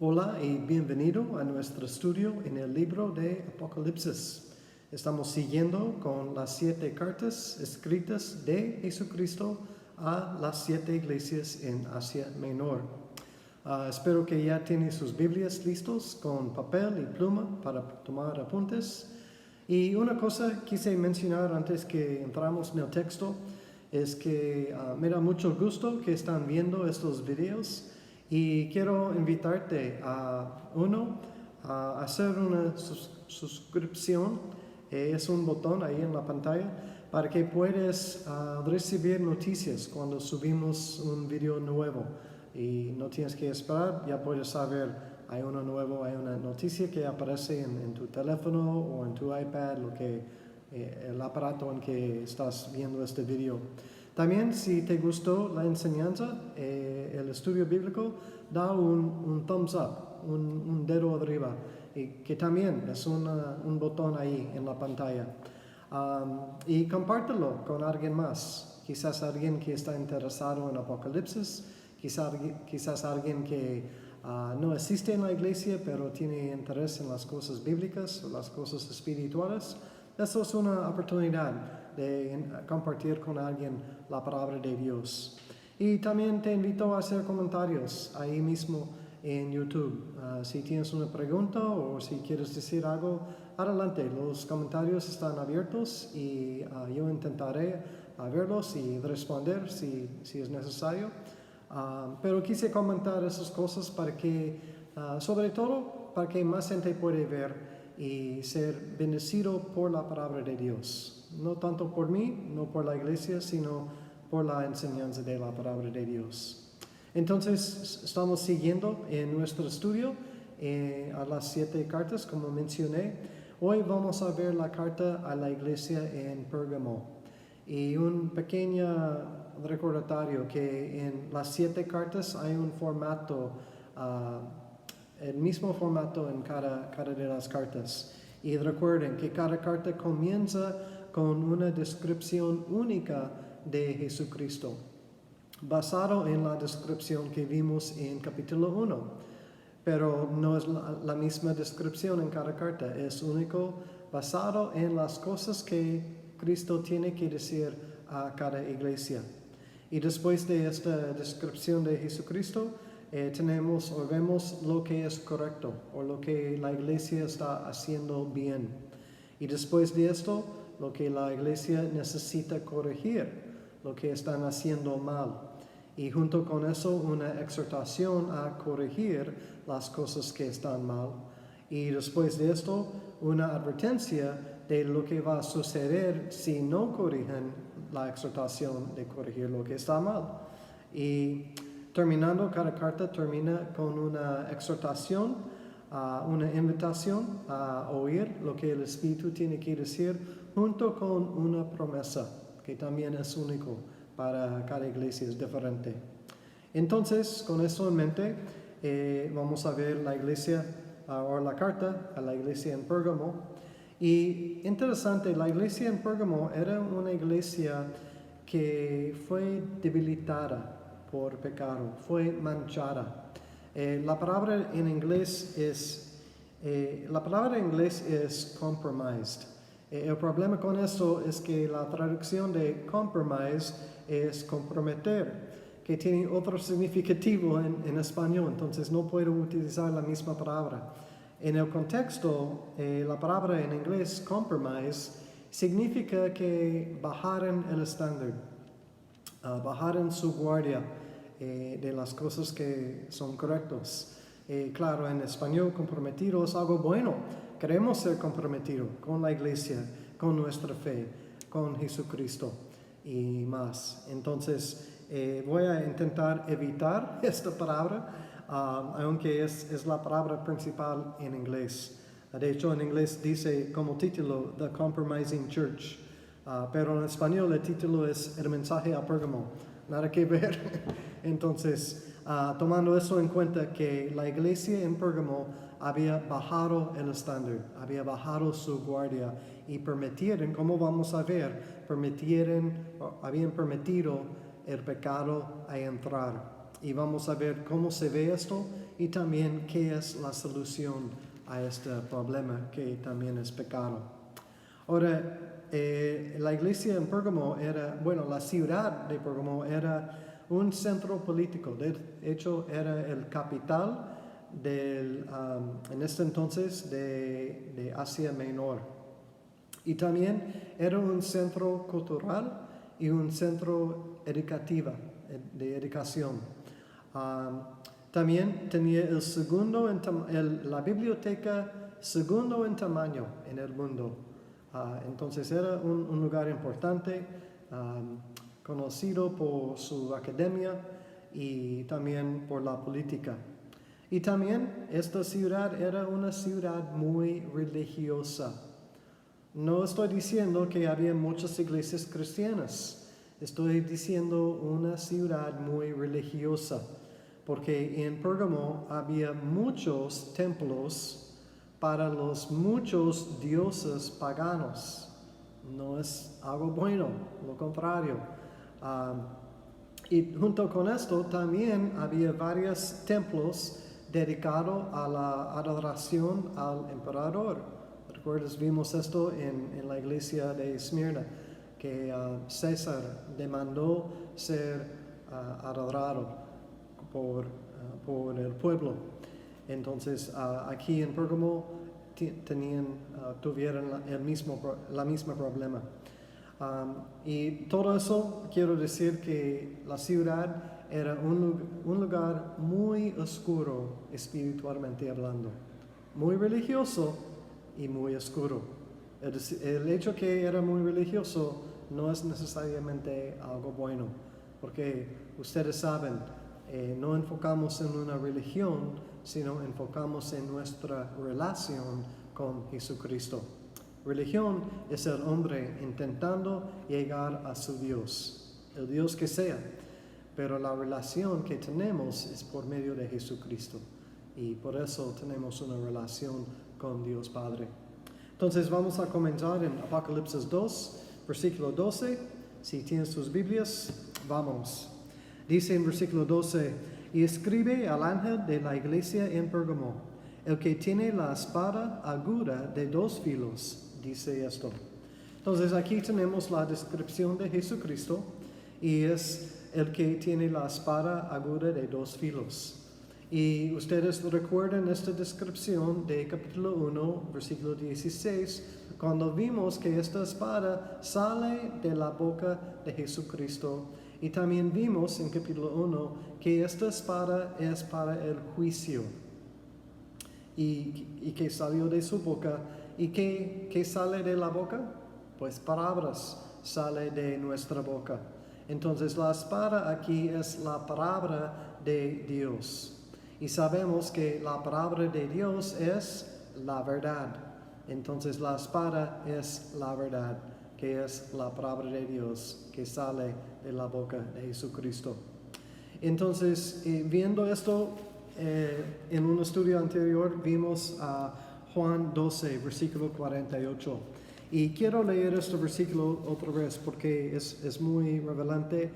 Hola y bienvenido a nuestro estudio en el libro de Apocalipsis. Estamos siguiendo con las 7 cartas escritas de Jesucristo a las 7 iglesias en Asia Menor. Espero que ya tienen sus Biblias listos con papel y pluma para tomar apuntes. Y una cosa quise mencionar antes que entramos en el texto es que me da mucho gusto que están viendo estos videos y quiero invitarte a hacer una suscripción. Es un botón ahí en la pantalla para que puedas recibir noticias cuando subimos un video nuevo y no tienes que esperar, ya puedes saber hay uno nuevo, hay una noticia que aparece en tu teléfono o en tu iPad, el aparato en que estás viendo este video. También, si te gustó la enseñanza, el estudio bíblico, da un thumbs up, un dedo arriba, y que también es un botón ahí en la pantalla. Y compártelo con alguien más, quizás alguien que está interesado en Apocalipsis, quizás alguien que no asiste en la iglesia, pero tiene interés en las cosas bíblicas o las cosas espirituales. Eso es una oportunidad de compartir con alguien la palabra de Dios. Y también te invito a hacer comentarios ahí mismo en YouTube. Si tienes una pregunta o si quieres decir algo, adelante. Los comentarios están abiertos y yo intentaré verlos y responder si es necesario. Pero quise comentar esas cosas para que, sobre todo, para que más gente pueda ver y ser bendecido por la palabra de Dios. No tanto por mí, no por la iglesia, sino por la enseñanza de la palabra de Dios. Entonces, estamos siguiendo en nuestro estudio a las 7 cartas, como mencioné. Hoy vamos a ver la carta a la iglesia en Pérgamo. Y un pequeño recordatorio que en las 7 cartas hay un formato, el mismo formato en cada de las cartas. Y recuerden que cada carta comienza con una descripción única de Jesucristo, basado en la descripción que vimos en capítulo 1. Pero no es la misma descripción en cada carta, es único, basado en las cosas que Cristo tiene que decir a cada iglesia. Y después de esta descripción de Jesucristo, tenemos o vemos lo que es correcto o lo que la iglesia está haciendo bien. Y después de esto, lo que la iglesia necesita corregir, lo que están haciendo mal. Y junto con eso, una exhortación a corregir las cosas que están mal. Y después de esto, una advertencia de lo que va a suceder si no corrigen la exhortación de corregir lo que está mal. Y terminando, cada carta termina con una exhortación, una invitación a oír lo que el Espíritu tiene que decir, junto con una promesa, que también es único para cada iglesia, es diferente. Entonces, con eso en mente, vamos a ver la iglesia, o la carta a la iglesia en Pérgamo. Y interesante, la iglesia en Pérgamo era una iglesia que fue debilitada por pecado, fue manchada. La palabra en inglés es compromised. El problema con eso es que la traducción de compromise es comprometer, que tiene otro significativo en español, entonces no puedo utilizar la misma palabra. En el contexto, la palabra en inglés compromise significa que bajaran el estándar, bajaran su guardia de las cosas que son correctas. Claro, en español comprometido es algo bueno. Queremos ser comprometidos con la iglesia, con nuestra fe, con Jesucristo y más. Entonces, voy a intentar evitar esta palabra, aunque es la palabra principal en inglés. De hecho, en inglés dice como título The Compromising Church, pero en español el título es El mensaje a Pérgamo. Nada que ver. Entonces, tomando eso en cuenta, que la iglesia en Pérgamo había bajado el estándar, había bajado su guardia y permitieron, como vamos a ver, habían permitido el pecado a entrar. Y vamos a ver cómo se ve esto y también qué es la solución a este problema que también es pecado. Ahora, la iglesia en Pérgamo la ciudad de Pérgamo era un centro político, de hecho era el capital en este entonces de Asia Menor. Y también era un centro cultural y un centro educativo, de educación. También tenía la biblioteca segundo en tamaño en el mundo. Entonces era un lugar importante, conocido por su academia y también por la política. Y también esta ciudad era una ciudad muy religiosa. No estoy diciendo que había muchas iglesias cristianas, estoy diciendo una ciudad muy religiosa, porque en Pérgamo había muchos templos para los muchos dioses paganos. No es algo bueno, lo contrario. Y junto con esto también había varios templos dedicados a la adoración al emperador. ¿Recuerdas? Vimos esto en la iglesia de Esmirna, que César demandó ser adorado por el pueblo. Entonces, aquí en Pérgamo tuvieron la misma problema. Y todo eso, quiero decir que la ciudad era un lugar muy oscuro espiritualmente hablando, muy religioso y muy oscuro. El hecho que era muy religioso no es necesariamente algo bueno, porque ustedes saben, no enfocamos en una religión, sino enfocamos en nuestra relación con Jesucristo. Religión es el hombre intentando llegar a su Dios, el Dios que sea, pero la relación que tenemos es por medio de Jesucristo y por eso tenemos una relación con Dios Padre. Entonces vamos a comenzar en Apocalipsis 2, versículo 12. Si tienes tus Biblias, vamos. Dice en versículo 12, y escribe al ángel de la iglesia en Pérgamo, el que tiene la espada aguda de 2 filos, dice esto. Entonces aquí tenemos la descripción de Jesucristo y es el que tiene la espada aguda de 2 filos. Y ustedes recuerdan esta descripción de capítulo 1, versículo 16, cuando vimos que esta espada sale de la boca de Jesucristo. Y también vimos en capítulo 1 que esta espada es para el juicio. Y que salió de su boca. ¿Y qué sale de la boca? Pues palabras sale de nuestra boca. Entonces la espada aquí es la palabra de Dios. Y sabemos que la palabra de Dios es la verdad. Entonces la espada es la verdad, que es la palabra de Dios que sale de la boca de Jesucristo. Entonces, viendo esto, en un estudio anterior vimos a Juan 12, versículo 48. Y quiero leer este versículo otra vez porque es muy revelante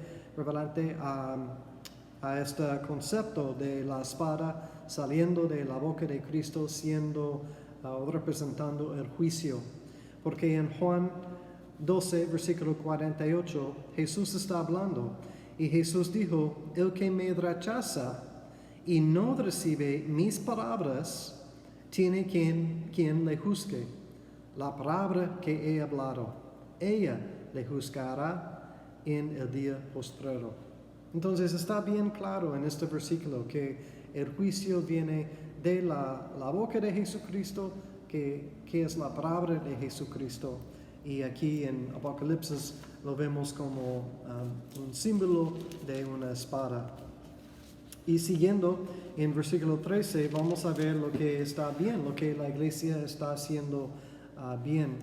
a este concepto de la espada saliendo de la boca de Cristo, representando el juicio. Porque en Juan 12, versículo 48, Jesús está hablando y Jesús dijo, el que me rechaza y no recibe mis palabras, tiene quien le juzgue. La palabra que he hablado, ella le juzgará en el día postrero. Entonces está bien claro en este versículo que el juicio viene de la boca de Jesucristo, que es la palabra de Jesucristo. Y aquí en Apocalipsis lo vemos como un símbolo de una espada. Y siguiendo en versículo 13 vamos a ver lo que está bien, lo que la iglesia está haciendo bien.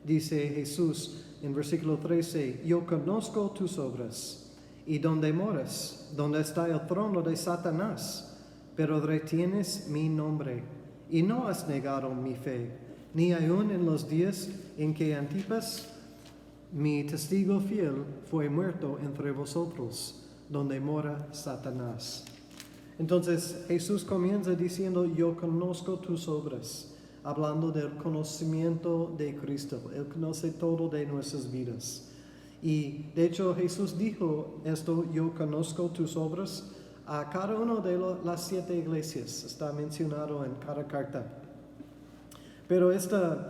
Dice Jesús en versículo 13, yo conozco tus obras y donde moras, donde está el trono de Satanás, pero retienes mi nombre y no has negado mi fe, ni aun en los días en que Antipas, mi testigo fiel, fue muerto entre vosotros, donde mora Satanás. Entonces Jesús comienza diciendo, yo conozco tus obras, hablando del conocimiento de Cristo. Él conoce todo de nuestras vidas. Y de hecho Jesús dijo esto, yo conozco tus obras, a cada una de las 7 iglesias. Está mencionado en cada carta. Pero esta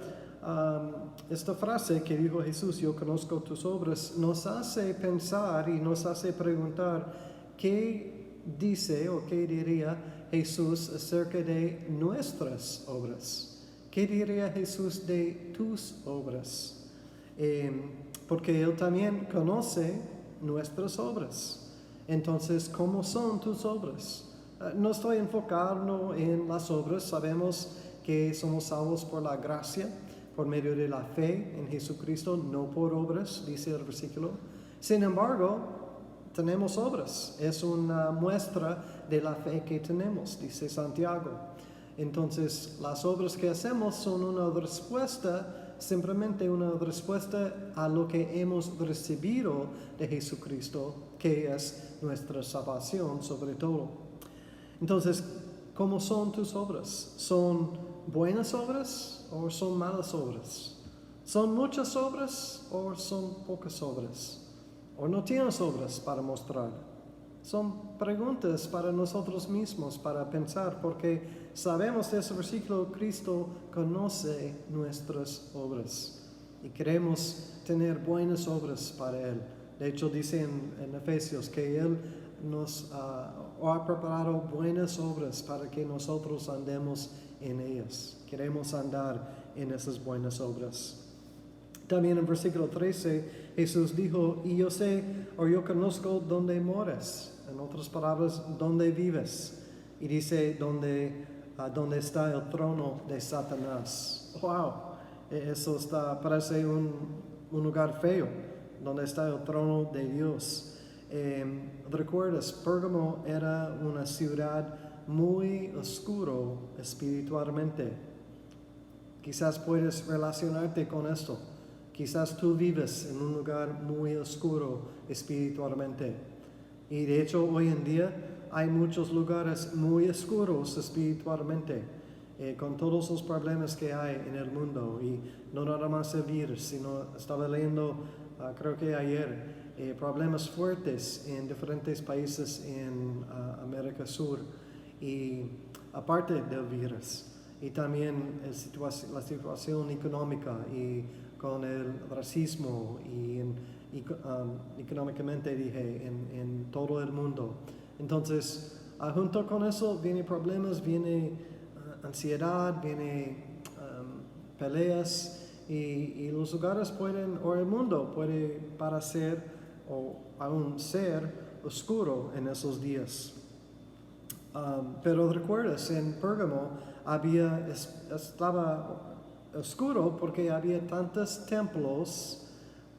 frase que dijo Jesús, yo conozco tus obras, nos hace pensar y nos hace preguntar qué dice o qué diría Jesús acerca de nuestras obras. ¿Qué diría Jesús de tus obras? Porque Él también conoce nuestras obras. Entonces, ¿cómo son tus obras? No estoy enfocando en las obras, sabemos que somos salvos por la gracia, por medio de la fe en Jesucristo, no por obras, dice el versículo. Sin embargo, tenemos obras, es una muestra de la fe que tenemos, dice Santiago. Entonces, las obras que hacemos son una respuesta, simplemente una respuesta a lo que hemos recibido de Jesucristo, que es nuestra salvación sobre todo. Entonces, ¿cómo son tus obras? ¿Son buenas obras o son malas obras? ¿Son muchas obras o son pocas obras? ¿O no tienes obras para mostrar? Son preguntas para nosotros mismos, para pensar, porque sabemos de ese versículo, Cristo conoce nuestras obras y queremos tener buenas obras para Él. De hecho, dice en Efesios que Él nos ha preparado buenas obras para que nosotros andemos en ellas. Queremos andar en esas buenas obras. También en versículo 13 Jesús dijo, y yo sé o yo conozco dónde moras. En otras palabras, dónde vives. Y dice, dónde está el trono de Satanás. ¡Wow! Eso parece un lugar feo, donde está el trono de Dios. ¿Recuerdas? Pérgamo era una ciudad muy oscuro espiritualmente. Quizás puedes relacionarte con esto. Quizás tú vives en un lugar muy oscuro espiritualmente. Y de hecho hoy en día hay muchos lugares muy oscuros espiritualmente, con todos los problemas que hay en el mundo. Y no nada más el virus, sino estaba leyendo, creo que ayer, problemas fuertes en diferentes países en América Sur. Y aparte del virus, y también la situación económica y con el racismo y económicamente dije en todo el mundo. Entonces, junto con eso vienen problemas, viene ansiedad, viene peleas y los lugares pueden, o el mundo puede parecer o aún ser oscuro en esos días. Pero recuerdas, en Pérgamo estaba oscuro porque había tantos templos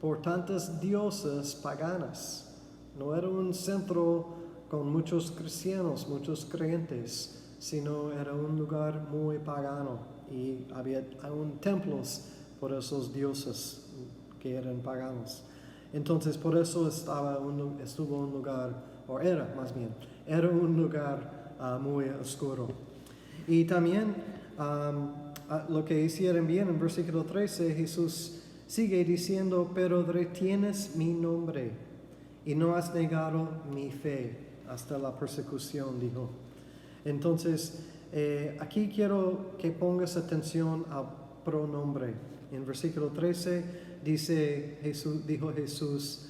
por tantas diosas paganas. No era un centro con muchos cristianos, muchos creyentes, sino era un lugar muy pagano y había aún templos por esos dioses que eran paganos. Entonces por eso estuvo un lugar, o era más bien, era un lugar muy oscuro. Y también lo que hicieron bien en versículo 13, Jesús sigue diciendo, pero retienes mi nombre y no has negado mi fe hasta la persecución, dijo. Entonces, aquí quiero que pongas atención al pronombre. En versículo 13 dijo Jesús,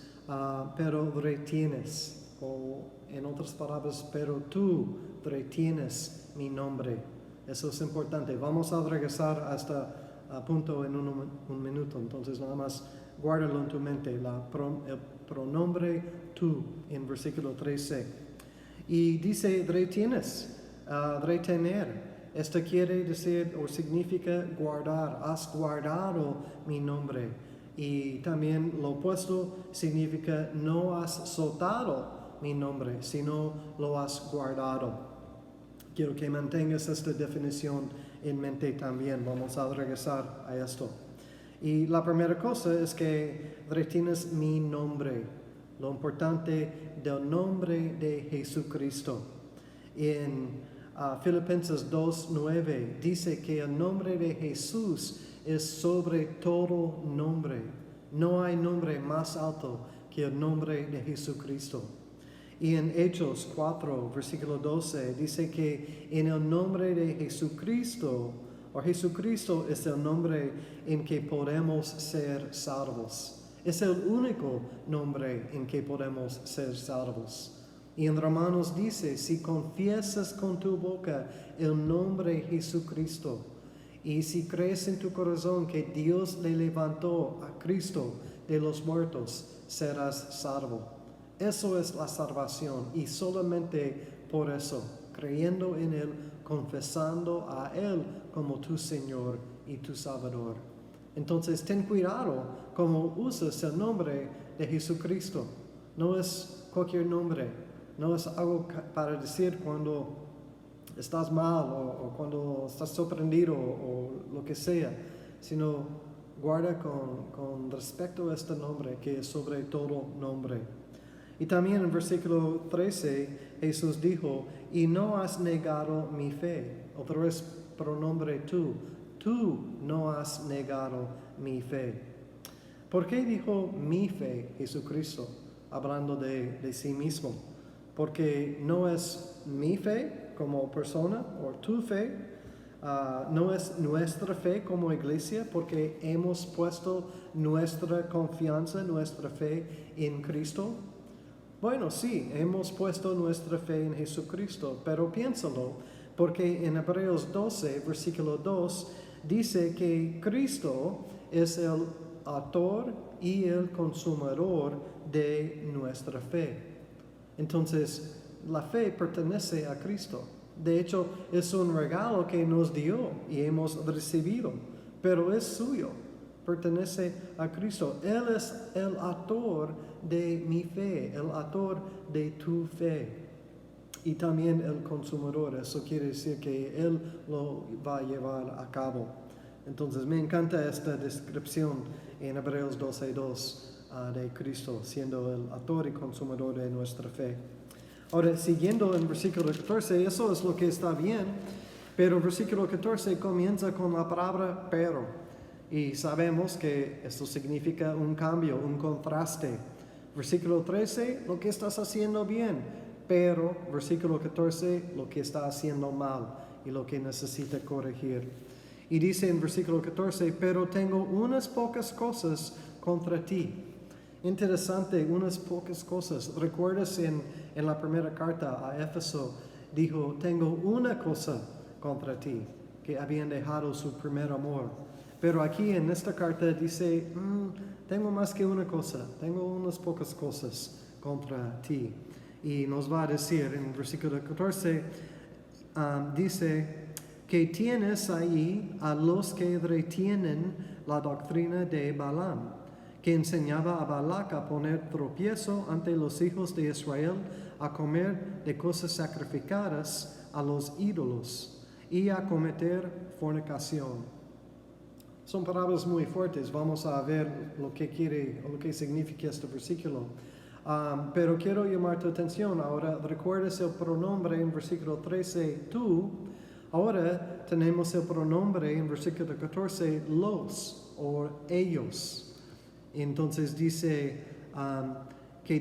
pero retienes, o en otras palabras, pero tú retienes mi nombre. Eso es importante. Vamos a regresar hasta punto en un minuto. Entonces nada más guárdalo en tu mente, el pronombre tú en versículo 13. Y dice retienes, retener. Esto quiere decir o significa guardar. Has guardado mi nombre. Y también lo opuesto significa no has soltado mi nombre, sino lo has guardado. Quiero que mantengas esta definición en mente también. Vamos a regresar a esto. Y la primera cosa es que retienes mi nombre, lo importante del nombre de Jesucristo. En Filipenses 2:9 dice que el nombre de Jesús es sobre todo nombre. No hay nombre más alto que el nombre de Jesucristo. Y en Hechos 4, versículo 12, dice que en el nombre de Jesucristo, o Jesucristo es el nombre en que podemos ser salvos. Es el único nombre en que podemos ser salvos. Y en Romanos dice, si confiesas con tu boca el nombre de Jesucristo, y si crees en tu corazón que Dios le levantó a Cristo de los muertos, serás salvo. Eso es la salvación y solamente por eso, creyendo en Él, confesando a Él como tu Señor y tu Salvador. Entonces ten cuidado como usas el nombre de Jesucristo. No es cualquier nombre, no es algo para decir cuando estás mal o cuando estás sorprendido o lo que sea, sino guarda con respecto a este nombre que es sobre todo nombre. Y también en versículo 13 Jesús dijo, y no has negado mi fe. Otra vez pronombre tú no has negado mi fe. ¿Por qué dijo mi fe Jesucristo, hablando de sí mismo? Porque no es mi fe como persona o tu fe, no es nuestra fe como iglesia, porque hemos puesto nuestra confianza, nuestra fe en Cristo. Bueno, sí, hemos puesto nuestra fe en Jesucristo, pero piénsalo, porque en Hebreos 12, versículo 2, dice que Cristo es el autor y el consumador de nuestra fe. Entonces, la fe pertenece a Cristo. De hecho, es un regalo que nos dio y hemos recibido, pero es suyo. Pertenece a Cristo. Él es el autor de mi fe, el autor de tu fe. Y también el consumador. Eso quiere decir que Él lo va a llevar a cabo. Entonces me encanta esta descripción en Hebreos 12:2 de Cristo, siendo el autor y consumador de nuestra fe. Ahora, siguiendo en versículo 14, eso es lo que está bien, pero el versículo 14 comienza con la palabra pero. Y sabemos que esto significa un cambio, un contraste. Versículo 13, lo que estás haciendo bien, pero versículo 14, lo que está haciendo mal y lo que necesita corregir. Y dice en versículo 14, pero tengo unas pocas cosas contra ti. Interesante, unas pocas cosas. ¿Recuerdas en la primera carta a Éfeso? Dijo, tengo una cosa contra ti, que habían dejado su primer amor. Pero aquí en esta carta dice, tengo más que una cosa, tengo unas pocas cosas contra ti. Y nos va a decir en el versículo 14, dice que tienes ahí a los que retienen la doctrina de Balaam, que enseñaba a Balac a poner tropiezo ante los hijos de Israel, a comer de cosas sacrificadas a los ídolos y a cometer fornicación. Son palabras muy fuertes. Vamos a ver lo que quiere o lo que significa este versículo. Pero quiero llamar tu atención. Ahora, recuerdas el pronombre en versículo 13, tú. Ahora tenemos el pronombre en versículo 14, los o ellos. Entonces dice que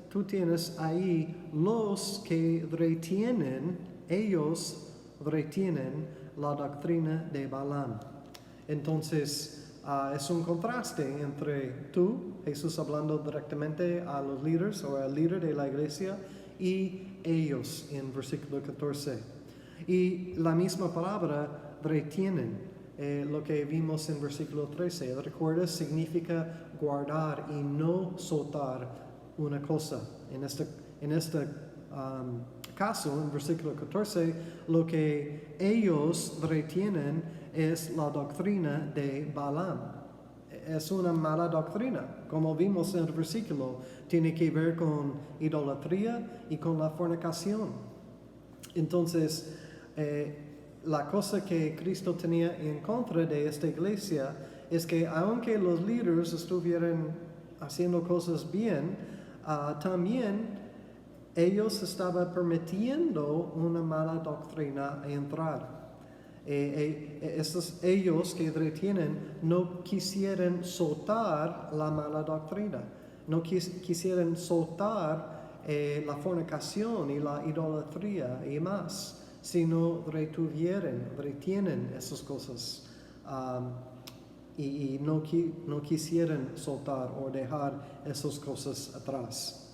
tú tienes ahí los que retienen, ellos retienen la doctrina de Balaam. Entonces, es un contraste entre tú, Jesús hablando directamente a los líderes o al líder de la iglesia, y ellos en versículo 14. Y la misma palabra retienen, lo que vimos en versículo 13. ¿Recuerdas? Significa guardar y no soltar una cosa. En este caso, en versículo 14, lo que ellos retienen es la doctrina de Balaam. Es una mala doctrina, como vimos en el versículo, tiene que ver con idolatría y con la fornicación. Entonces, la cosa que Cristo tenía en contra de esta iglesia es que aunque los líderes estuvieran haciendo cosas bien, también ellos estaban permitiendo una mala doctrina entrar. Ellos que retienen no quisieran soltar la mala doctrina, no quisieran soltar la fornicación y la idolatría y más, sino retienen esas cosas y no quisieran soltar o dejar esas cosas atrás.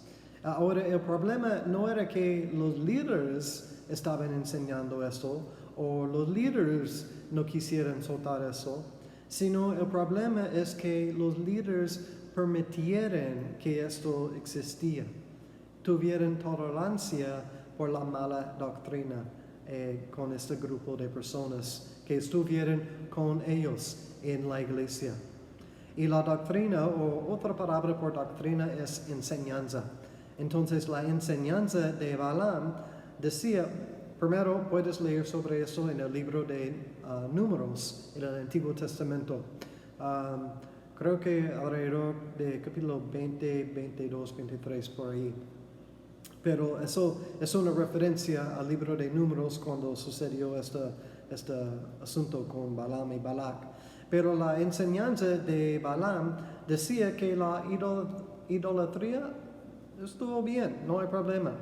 Ahora, el problema no era que los líderes estaban enseñando esto o los líderes no quisieran soltar eso, sino el problema es que los líderes permitieran que esto existía, tuvieran tolerancia por la mala doctrina con este grupo de personas que estuvieran con ellos en la iglesia. Y la doctrina, o otra palabra por doctrina, es enseñanza. Entonces la enseñanza de Balaam decía, primero puedes leer sobre eso en el libro de Números, en el Antiguo Testamento. Creo que alrededor de capítulo 20, 22, 23 por ahí. Pero eso es una referencia al libro de Números cuando sucedió este asunto con Balaam y Balac. Pero la enseñanza de Balaam decía que la idolatría estuvo bien, no hay problema.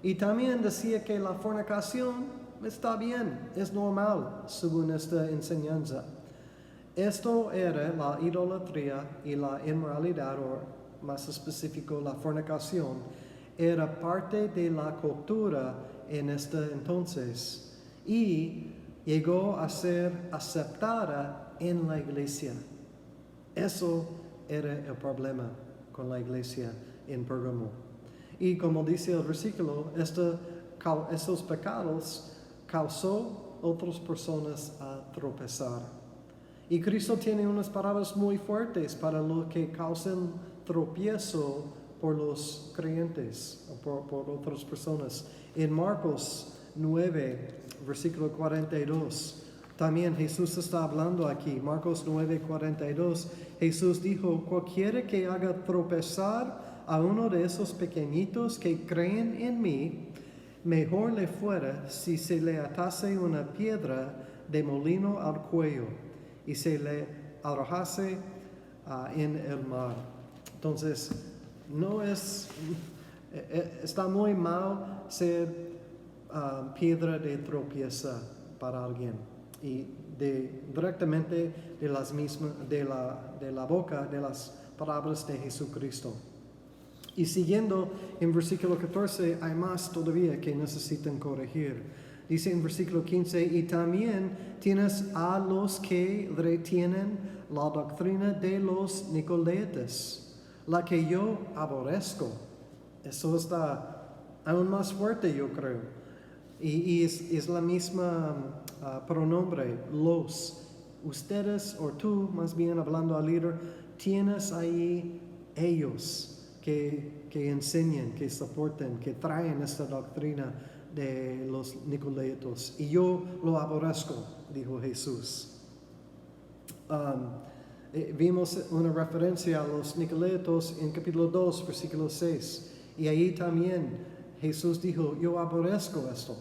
Y también decía que la fornicación está bien, es normal, según esta enseñanza. Esto era la idolatría y la inmoralidad, o más específico, la fornicación, era parte de la cultura en este entonces y llegó a ser aceptada en la iglesia. Eso era el problema con la iglesia en Pérgamo. Y como dice el versículo, esos pecados causó otras personas a tropezar. Y Cristo tiene unas palabras muy fuertes para lo que causan tropiezo por los creyentes o por otras personas. En Marcos 9, versículo 42, también Jesús está hablando aquí. Marcos 9, 42, Jesús dijo, cualquiera que haga tropezar a uno de esos pequeñitos que creen en mí, mejor le fuera si se le atase una piedra de molino al cuello y se le arrojase en el mar. Entonces, está muy mal ser piedra de tropieza para alguien y directamente de la boca de las palabras de Jesucristo. Y siguiendo en versículo 14, hay más todavía que necesitan corregir. Dice en versículo 15, y también tienes a los que retienen la doctrina de los nicolaitas, la que yo aborrezco. Eso está aún más fuerte, yo creo. Y es la misma pronombre, los. Ustedes, o tú, más bien hablando al líder, tienes ahí ellos que enseñan, que soporten, que traen esta doctrina de los nicolaitas. Y yo lo aborrezco, dijo Jesús. Vimos una referencia a los nicolaitas en capítulo 2, versículo 6. Y ahí también Jesús dijo, yo aborrezco esto.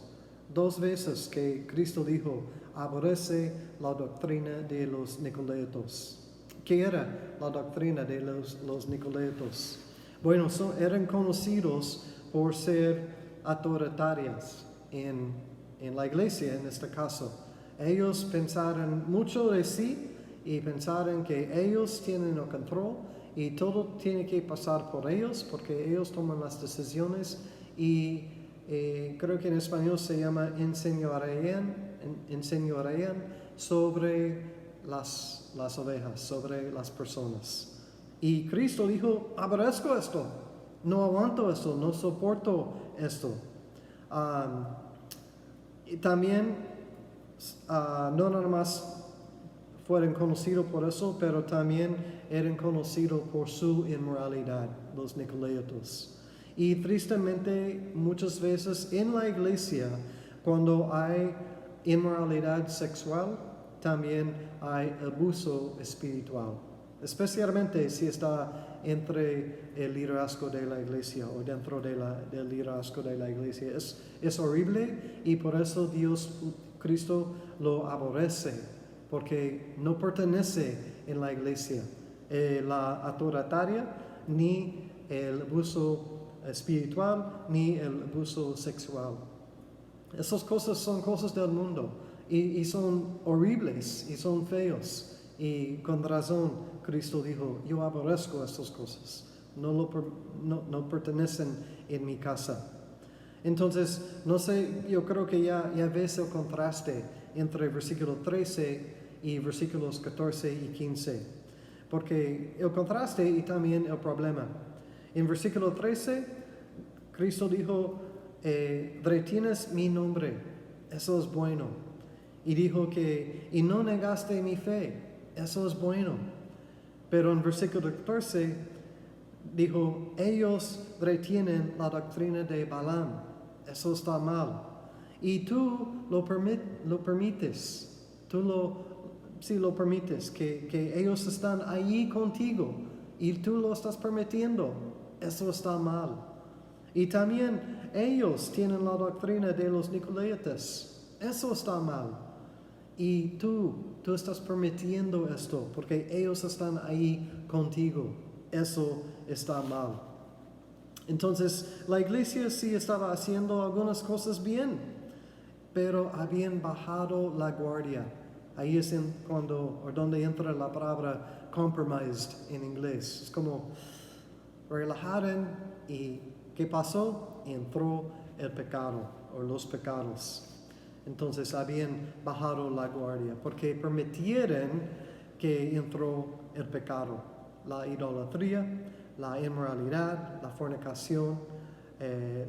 2 veces que Cristo dijo, aborrece la doctrina de los nicolaitas. ¿Qué era la doctrina de los nicolaitas? Bueno, eran conocidos por ser autoritarias en la iglesia, en este caso. Ellos pensaron mucho de sí y pensaron que ellos tienen el control y todo tiene que pasar por ellos porque ellos toman las decisiones y creo que en español se llama enseñorean sobre las ovejas, sobre las personas. Y Cristo dijo, aborrezco esto, no aguanto esto, no soporto esto. Y también no nada más fueron conocidos por eso, pero también eran conocidos por su inmoralidad, los nicolaitas. Y tristemente muchas veces en la iglesia, cuando hay inmoralidad sexual, también hay abuso espiritual. Especialmente si está entre el liderazgo de la iglesia o dentro del liderazgo de la iglesia. Es horrible y por eso Cristo lo aborrece, porque no pertenece en la iglesia. La autoritaria, ni el abuso espiritual, ni el abuso sexual. Esas cosas son cosas del mundo y son horribles y son feos. Y con razón Cristo dijo, yo aborrezco estas cosas, no pertenecen en mi casa. Entonces, no sé, yo creo que ya ves el contraste entre versículo 13 y versículos 14 y 15. Porque el contraste y también el problema. En versículo 13, Cristo dijo, retienes mi nombre, eso es bueno. Y dijo y no negaste mi fe, eso es bueno. Pero en versículo 14 dijo, ellos retienen la doctrina de Balaam, eso está mal. Y tú lo permites, lo permites, que ellos están allí contigo y tú lo estás permitiendo, eso está mal. Y también ellos tienen la doctrina de los Nicolaitas, eso está mal. Y tú estás permitiendo esto porque ellos están ahí contigo. Eso está mal. Entonces, la iglesia sí estaba haciendo algunas cosas bien, pero habían bajado la guardia. Ahí es donde entra la palabra compromised en inglés. Es como relajaron y ¿qué pasó? Entró el pecado o los pecados. Entonces habían bajado la guardia porque permitieron que entró el pecado, la idolatría, la inmoralidad, la fornicación,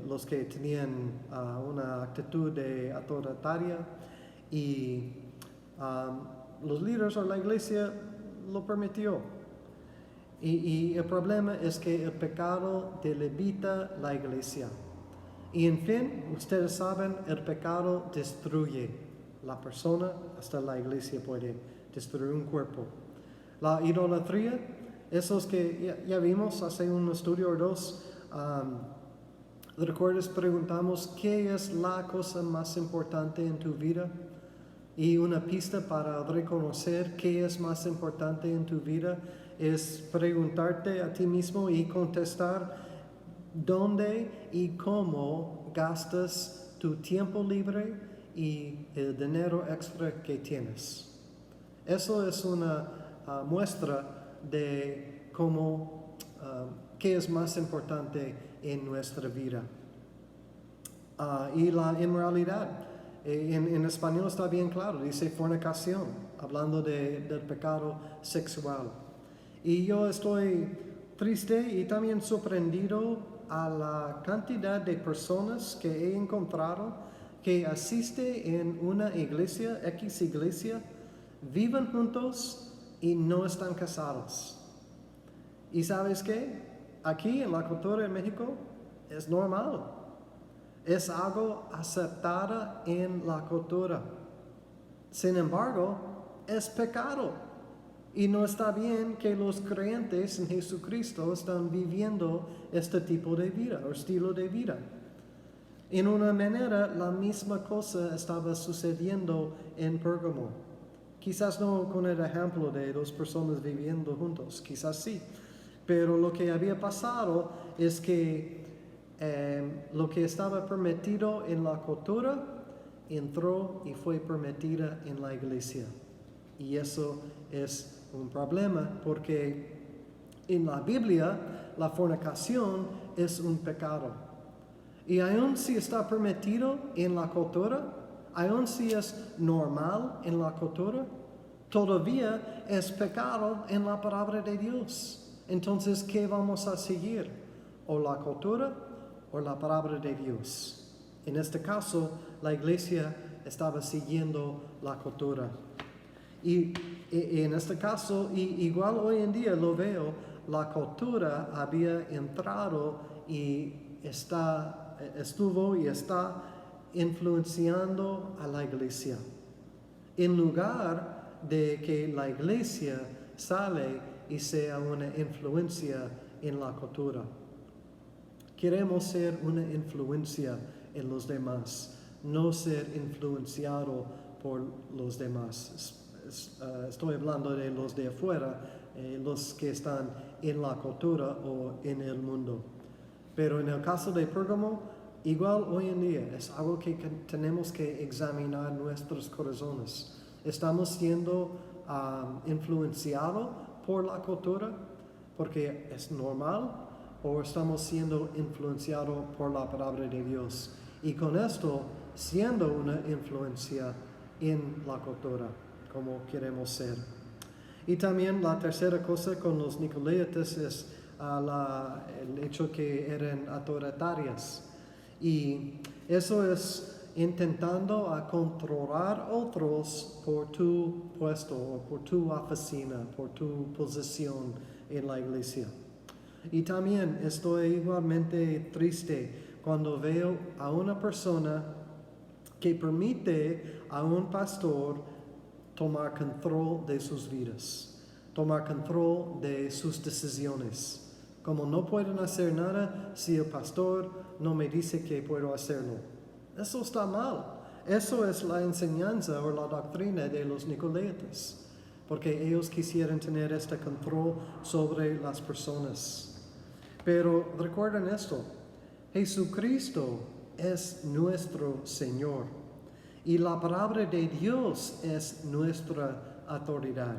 los que tenían una actitud de autoritaria y los líderes o la iglesia lo permitió. Y el problema es que el pecado debilita la iglesia. Y en fin, ustedes saben, el pecado destruye la persona, hasta la iglesia puede destruir un cuerpo. La idolatría, esos que ya vimos hace un estudio o dos, ¿recuerdas? Preguntamos, ¿qué es la cosa más importante en tu vida? Y una pista para reconocer qué es más importante en tu vida es preguntarte a ti mismo y contestar dónde y cómo gastas tu tiempo libre y el dinero extra que tienes. Eso es una muestra de qué es más importante en nuestra vida. Y la inmoralidad, en español está bien claro, dice fornicación, hablando del pecado sexual. Y yo estoy triste y también sorprendido a la cantidad de personas que he encontrado que asiste en una iglesia, X iglesia, viven juntos y no están casados. ¿Y sabes qué? Aquí en la cultura de México es normal. Es algo aceptado en la cultura. Sin embargo, es pecado. Y no está bien que los creyentes en Jesucristo están viviendo este tipo de vida o estilo de vida. En una manera, la misma cosa estaba sucediendo en Pérgamo. Quizás no con el ejemplo de dos personas viviendo juntos, quizás sí. Pero lo que había pasado es que lo que estaba permitido en la cultura entró y fue permitida en la iglesia. Y eso es un problema porque en la Biblia la fornicación es un pecado. Y aun si está permitido en la cultura, aun si es normal en la cultura, todavía es pecado en la palabra de Dios. Entonces, ¿qué vamos a seguir? ¿O la cultura o la palabra de Dios? En este caso, la iglesia estaba siguiendo la cultura. Y en este caso, igual hoy en día lo veo, la cultura había entrado y estuvo y está influenciando a la iglesia. En lugar de que la iglesia sale y sea una influencia en la cultura. Queremos ser una influencia en los demás, no ser influenciado por los demás. Estoy hablando de los de afuera, los que están en la cultura o en el mundo. Pero en el caso de Pérgamo, igual hoy en día es algo que tenemos que examinar nuestros corazones. ¿Estamos siendo influenciados por la cultura porque es normal? ¿O estamos siendo influenciados por la palabra de Dios? Y con esto, siendo una influencia en la cultura, como queremos ser. Y también la tercera cosa con los nicolaitas es el hecho que eran autoritarias. Y eso es intentando controlar otros por tu puesto o por tu oficina, por tu posición en la iglesia. Y también estoy igualmente triste cuando veo a una persona que permite a un pastor tomar control de sus vidas, tomar control de sus decisiones. Como no pueden hacer nada si el pastor no me dice que puedo hacerlo. Eso está mal. Eso es la enseñanza o la doctrina de los nicolaitas, porque ellos quisieran tener este control sobre las personas. Pero recuerden esto, Jesucristo es nuestro Señor y la palabra de Dios es nuestra autoridad.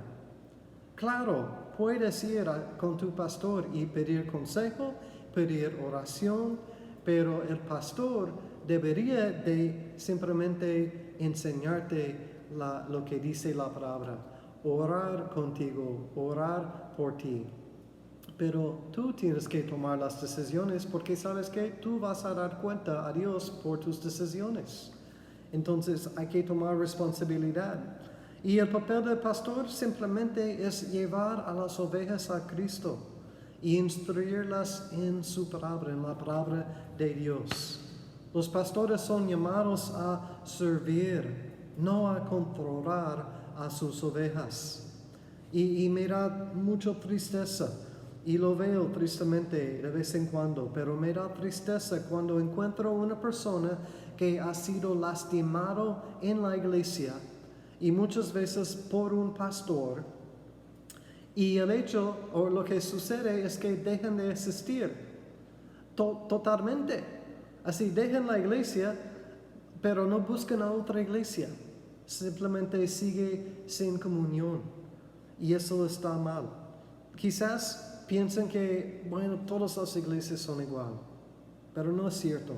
Claro, puedes ir con tu pastor y pedir consejo, pedir oración, pero el pastor debería de simplemente enseñarte lo que dice la palabra, orar contigo, orar por ti. Pero tú tienes que tomar las decisiones porque sabes que tú vas a dar cuenta a Dios por tus decisiones. Entonces hay que tomar responsabilidad. Y el papel del pastor simplemente es llevar a las ovejas a Cristo y instruirlas en su palabra, en la palabra de Dios. Los pastores son llamados a servir, no a controlar a sus ovejas. Y me da mucha tristeza. Y lo veo tristemente de vez en cuando, pero me da tristeza cuando encuentro una persona que ha sido lastimado en la iglesia y muchas veces por un pastor. Y el hecho o lo que sucede es que dejan de asistir totalmente. Así dejan la iglesia, pero no buscan a otra iglesia. Simplemente sigue sin comunión. Y eso está mal. Quizás piensan que, bueno, todas las iglesias son igual, pero no es cierto.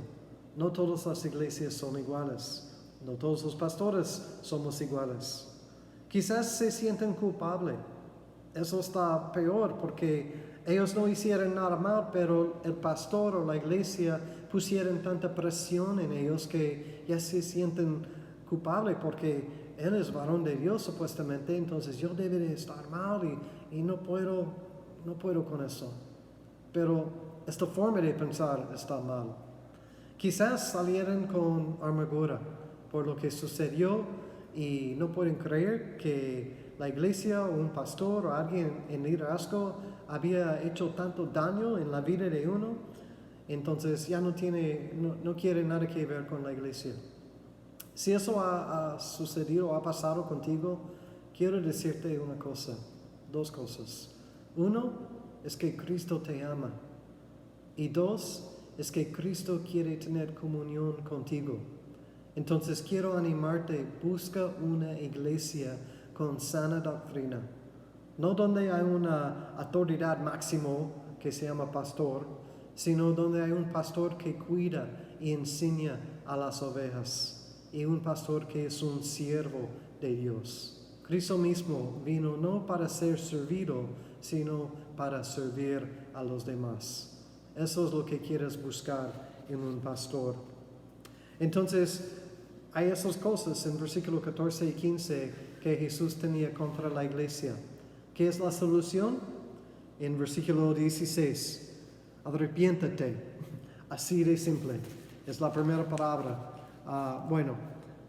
No todas las iglesias son iguales. No todos los pastores somos iguales. Quizás se sienten culpables. Eso está peor porque ellos no hicieron nada mal, pero el pastor o la iglesia pusieron tanta presión en ellos que ya se sienten culpables porque él es varón de Dios supuestamente, entonces yo debería estar mal y no puedo con eso. Pero esta forma de pensar está mal. Quizás salieron con amargura por lo que sucedió y no pueden creer que la iglesia o un pastor o alguien en liderazgo había hecho tanto daño en la vida de uno, entonces ya no quiere nada que ver con la iglesia. Si eso ha sucedido o ha pasado contigo, quiero decirte una cosa, dos cosas. Uno es que Cristo te ama y dos es que Cristo quiere tener comunión contigo. Entonces quiero animarte, busca una iglesia con sana doctrina, no donde hay una autoridad máximo que se llama pastor, sino donde hay un pastor que cuida y enseña a las ovejas y un pastor que es un siervo de Dios. Cristo mismo vino no para ser servido, sino para servir a los demás. Eso es lo que quieres buscar en un pastor. Entonces, hay esas cosas en versículo 14 y 15 que Jesús tenía contra la iglesia. ¿Qué es la solución? En versículo 16, arrepiéntate. Así de simple. Es la primera palabra.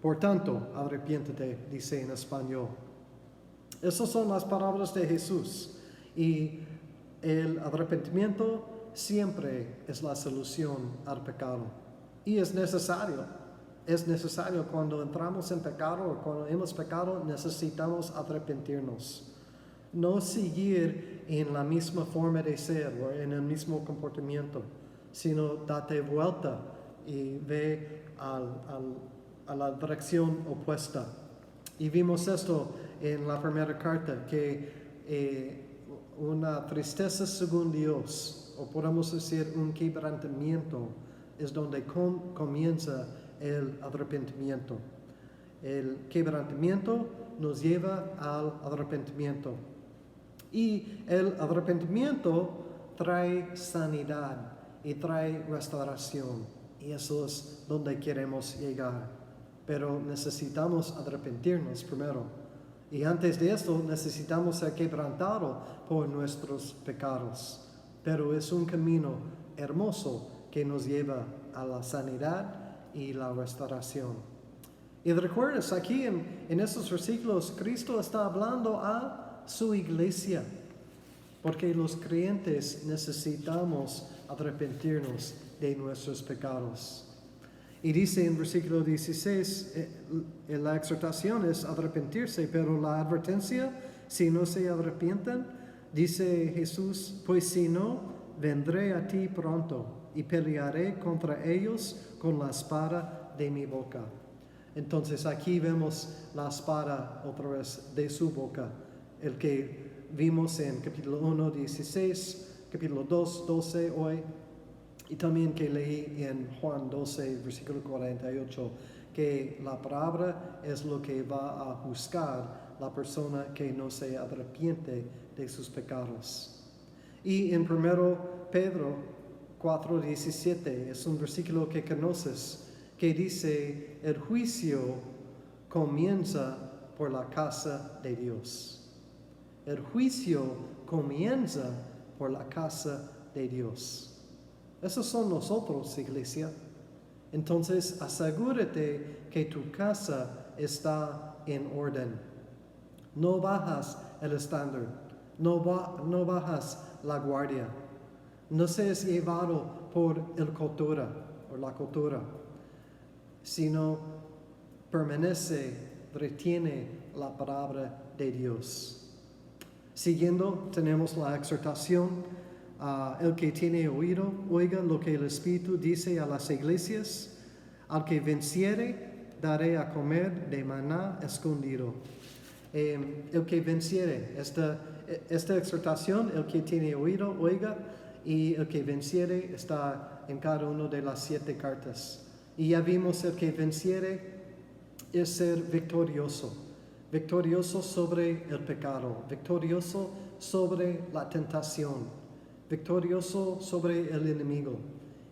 Por tanto, arrepiéntate, dice en español. Esas son las palabras de Jesús. Y El arrepentimiento siempre es la solución al pecado. Y es necesario. Es necesario cuando entramos en pecado o cuando hemos pecado, necesitamos arrepentirnos. No seguir en la misma forma de ser o en el mismo comportamiento, sino date vuelta y ve a la dirección opuesta. Y vimos esto en la primera carta, que una tristeza según Dios, o podemos decir un quebrantamiento, es donde comienza el arrepentimiento. El quebrantamiento nos lleva al arrepentimiento. Y el arrepentimiento trae sanidad y trae restauración. Y eso es donde queremos llegar. Pero necesitamos arrepentirnos primero. Y antes de esto necesitamos ser quebrantados por nuestros pecados. Pero es un camino hermoso que nos lleva a la sanidad y la restauración. Y recuerdas, aquí en estos versículos, Cristo está hablando a su iglesia, porque los creyentes necesitamos arrepentirnos de nuestros pecados. Y dice en versículo 16, la exhortación es arrepentirse, pero la advertencia, si no se arrepienten, dice Jesús, pues si no, vendré a ti pronto y pelearé contra ellos con la espada de mi boca. Entonces aquí vemos la espada otra vez de su boca, el que vimos en capítulo 1, 16, capítulo 2, 12 hoy, y también que leí en Juan 12, versículo 48, que la palabra es lo que va a juzgar la persona que no se arrepiente de sus pecados. Y en 1 Pedro 4, 17 es un versículo que conoces, que dice, el juicio comienza por la casa de Dios. El juicio comienza por la casa de Dios. Esos son nosotros, iglesia. Entonces, asegúrate que tu casa está en orden. No bajas el estándar, no bajas la guardia. No seas llevado por la cultura, sino retiene la palabra de Dios. Siguiendo, tenemos la exhortación. El que tiene oído, oiga lo que el Espíritu dice a las iglesias. Al que venciere, daré a comer de maná escondido. El que venciere, esta exhortación, el que tiene oído, oiga, y el que venciere está en cada una de las 7 cartas. Y ya vimos el que venciere es ser victorioso. Victorioso sobre el pecado, victorioso sobre la tentación, victorioso sobre el enemigo.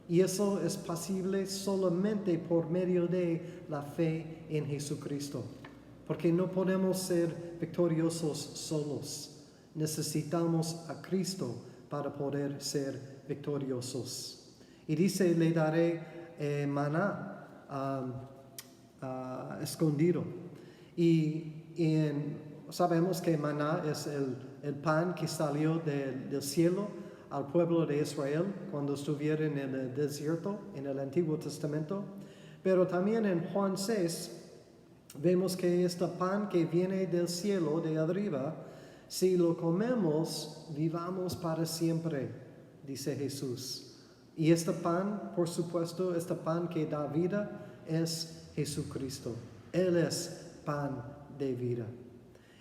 Y eso es posible solamente por medio de la fe en Jesucristo. Porque no podemos ser victoriosos solos. Necesitamos a Cristo para poder ser victoriosos. Y dice, le daré maná escondido. Y sabemos que maná es el pan que salió del cielo al pueblo de Israel cuando estuvieron en el desierto, en el Antiguo Testamento. Pero también en Juan 6 vemos que este pan que viene del cielo, de arriba, si lo comemos, vivamos para siempre, dice Jesús. Y este pan, por supuesto, este pan que da vida es Jesucristo. Él es pan de vida.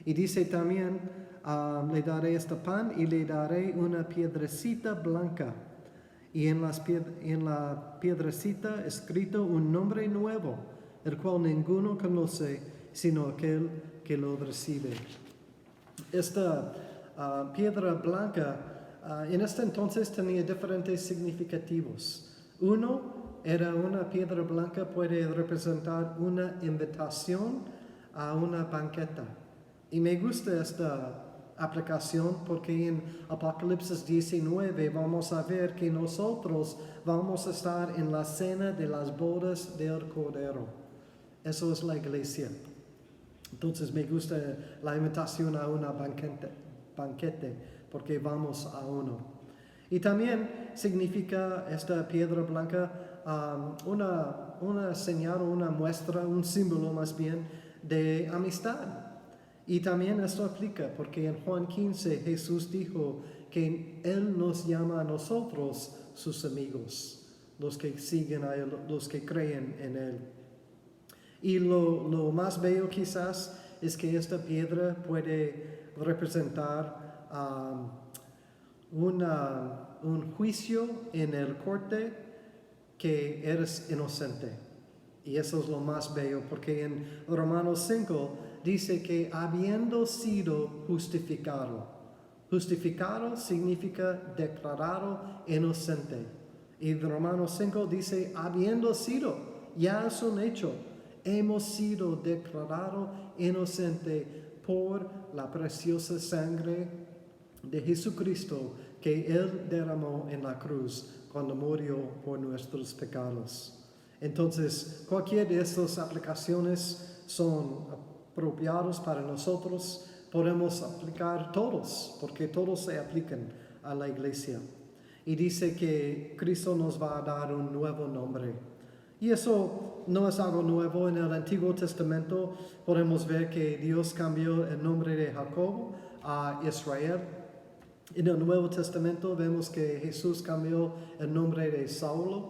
Y dice también, le daré este pan y le daré una piedrecita blanca. Y en la piedrecita escrito un nombre nuevo, el cual ninguno conoce, sino aquel que lo recibe. Esta piedra blanca, en este entonces tenía diferentes significativos. Uno, era una piedra blanca, puede representar una invitación a una banqueta. Y me gusta esta aplicación porque en Apocalipsis 19 vamos a ver que nosotros vamos a estar en la cena de las bodas del Cordero. Eso es la iglesia. Entonces me gusta la invitación a una banquete. porque vamos a uno. Y también significa esta piedra blanca una señal, una muestra, un símbolo más bien de amistad. Y también esto aplica porque en Juan 15 Jesús dijo que Él nos llama a nosotros sus amigos, los que siguen a Él, los que creen en Él. Y lo más bello quizás es que esta piedra puede representar un juicio en el corte que eres inocente. Y eso es lo más bello, porque en Romanos 5 dice que habiendo sido justificado significa declarado inocente. Y Romanos 5 dice, habiendo sido, ya es un hecho, hemos sido declarados inocente por la preciosa sangre de Jesucristo que Él derramó en la cruz cuando murió por nuestros pecados. Entonces, cualquier de estas aplicaciones son apropiados para nosotros. Podemos aplicar todos, porque todos se aplican a la iglesia. Y dice que Cristo nos va a dar un nuevo nombre. Y eso no es algo nuevo. En el Antiguo Testamento podemos ver que Dios cambió el nombre de Jacob a Israel. En el Nuevo Testamento vemos que Jesús cambió el nombre de Saúl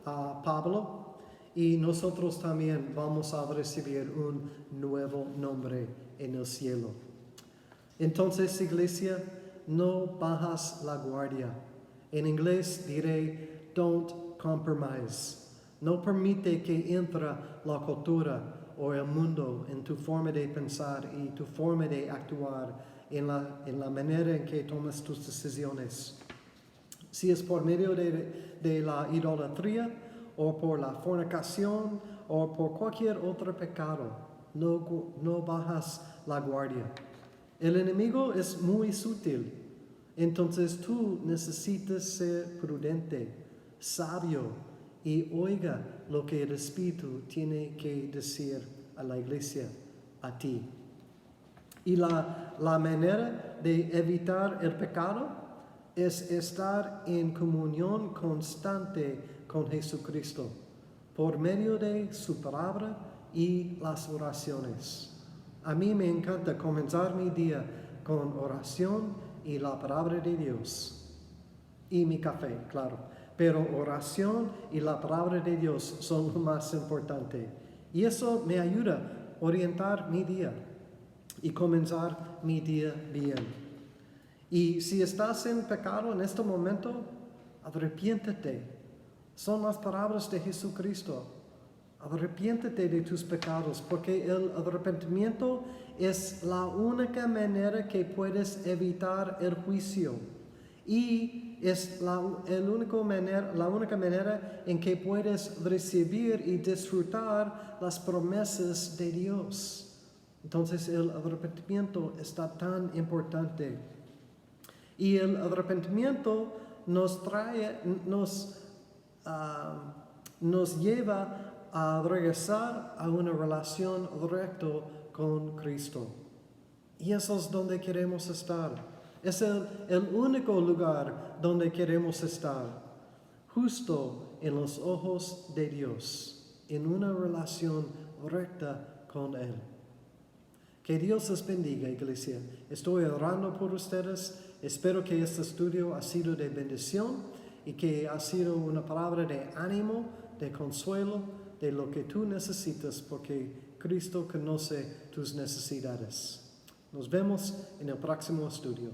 a Pablo, y nosotros también vamos a recibir un nuevo nombre en el cielo. Entonces, iglesia, no bajas la guardia. En inglés diré, don't compromise. No permite que entre la cultura o el mundo en tu forma de pensar y tu forma de actuar, en la manera en que tomas tus decisiones. Si es por medio de la idolatría o por la fornicación o por cualquier otro pecado, no bajas la guardia. El enemigo es muy sutil, entonces tú necesitas ser prudente, sabio y oiga lo que el Espíritu tiene que decir a la iglesia, a ti. Y la manera de evitar el pecado es estar en comunión constante con Jesucristo por medio de su palabra y las oraciones. A mí me encanta comenzar mi día con oración y la palabra de Dios. Y mi café, claro. Pero oración y la palabra de Dios son lo más importante. Y eso me ayuda a orientar mi día y comenzar mi día bien. Y si estás en pecado en este momento, arrepiéntete. Son las palabras de Jesucristo. Arrepiéntete de tus pecados, porque el arrepentimiento es la única manera que puedes evitar el juicio. Y es la única manera en que puedes recibir y disfrutar las promesas de Dios. Entonces el arrepentimiento está tan importante. Y el arrepentimiento nos lleva a regresar a una relación recta con Cristo. Y eso es donde queremos estar. Es el único lugar donde queremos estar. Justo en los ojos de Dios. En una relación recta con Él. Que Dios les bendiga, iglesia. Estoy orando por ustedes. Espero que este estudio ha sido de bendición y que ha sido una palabra de ánimo, de consuelo, de lo que tú necesitas, porque Cristo conoce tus necesidades. Nos vemos en el próximo estudio.